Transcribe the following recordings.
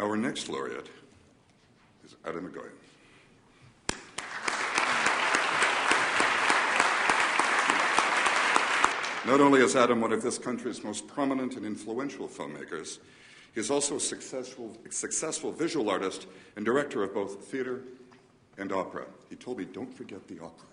Our next laureate is Adam Egoyan. Not only is Adam one of this country's most prominent and influential filmmakers, he is also a successful visual artist and director of both theater and opera. He told me, don't forget the opera.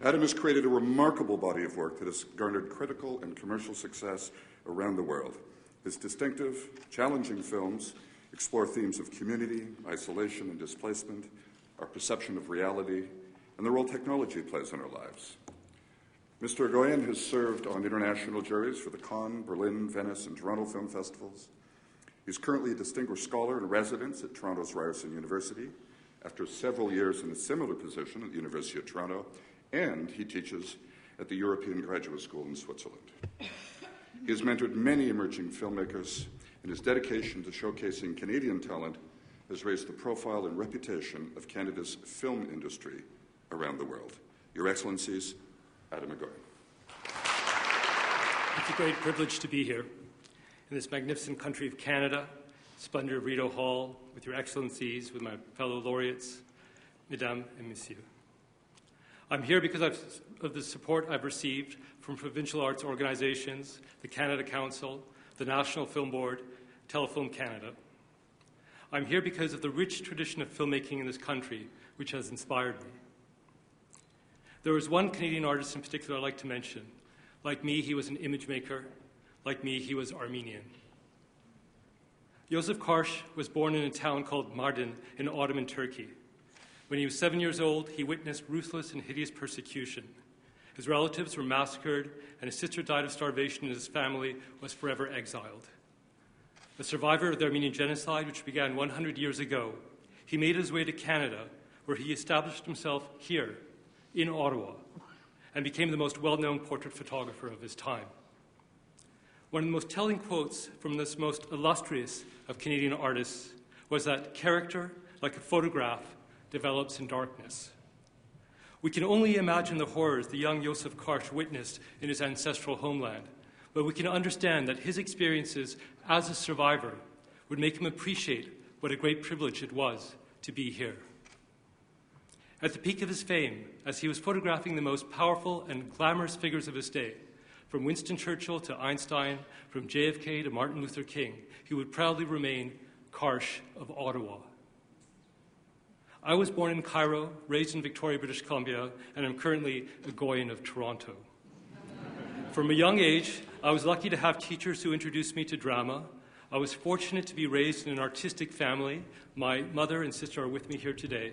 Adam has created a remarkable body of work that has garnered critical and commercial success around the world. His distinctive, challenging films explore themes of community, isolation, and displacement, our perception of reality, and the role technology plays in our lives. Mr. Egoyan has served on international juries for the Cannes, Berlin, Venice, and Toronto film festivals. He's currently a distinguished scholar in residence at Toronto's Ryerson University, after several years in a similar position at the University of Toronto, and he teaches at the European Graduate School in Switzerland. He has mentored many emerging filmmakers, and his dedication to showcasing Canadian talent has raised the profile and reputation of Canada's film industry around the world. Your Excellencies, Adam Egoyan. It's a great privilege to be here in this magnificent country of Canada, splendor of Rideau Hall, with your Excellencies, with my fellow laureates, Mesdames et Messieurs. I'm here because of the support I've received from provincial arts organizations, the Canada Council, the National Film Board, Telefilm Canada. I'm here because of the rich tradition of filmmaking in this country, which has inspired me. There is one Canadian artist in particular I'd like to mention. Like me, he was an image maker. Like me, he was Armenian. Yosef Karsh was born in a town called Mardin in Ottoman Turkey. When he was 7 years old, he witnessed ruthless and hideous persecution. His relatives were massacred, and his sister died of starvation, and his family was forever exiled. A survivor of the Armenian genocide, which began 100 years ago, he made his way to Canada, where he established himself here, in Ottawa, and became the most well-known portrait photographer of his time. One of the most telling quotes from this most illustrious of Canadian artists was that character, like a photograph, develops in darkness. We can only imagine the horrors the young Yosef Karsh witnessed in his ancestral homeland, but we can understand that his experiences as a survivor would make him appreciate what a great privilege it was to be here. At the peak of his fame, as he was photographing the most powerful and glamorous figures of his day, from Winston Churchill to Einstein, from JFK to Martin Luther King, he would proudly remain Karsh of Ottawa. I was born in Cairo, raised in Victoria, British Columbia, and I'm currently a Egoyan of Toronto. From a young age, I was lucky to have teachers who introduced me to drama. I was fortunate to be raised in an artistic family. My mother and sister are with me here today.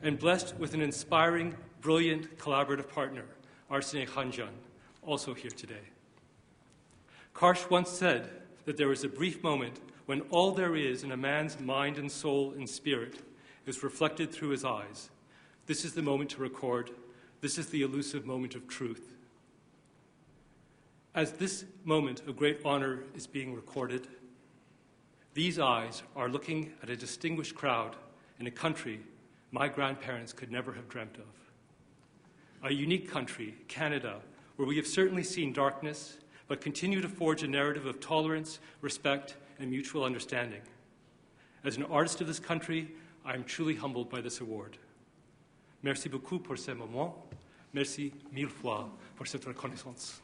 And blessed with an inspiring, brilliant, collaborative partner, Arsene Khanjan, also here today. Karsh once said that there is a brief moment when all there is in a man's mind and soul and spirit is reflected through his eyes. This is the moment to record. This is the elusive moment of truth. As this moment of great honor is being recorded, these eyes are looking at a distinguished crowd in a country my grandparents could never have dreamt of. A unique country, Canada, where we have certainly seen darkness, but continue to forge a narrative of tolerance, respect, and mutual understanding. As an artist of this country, I am truly humbled by this award. Merci beaucoup pour ce moment. Merci mille fois pour cette reconnaissance.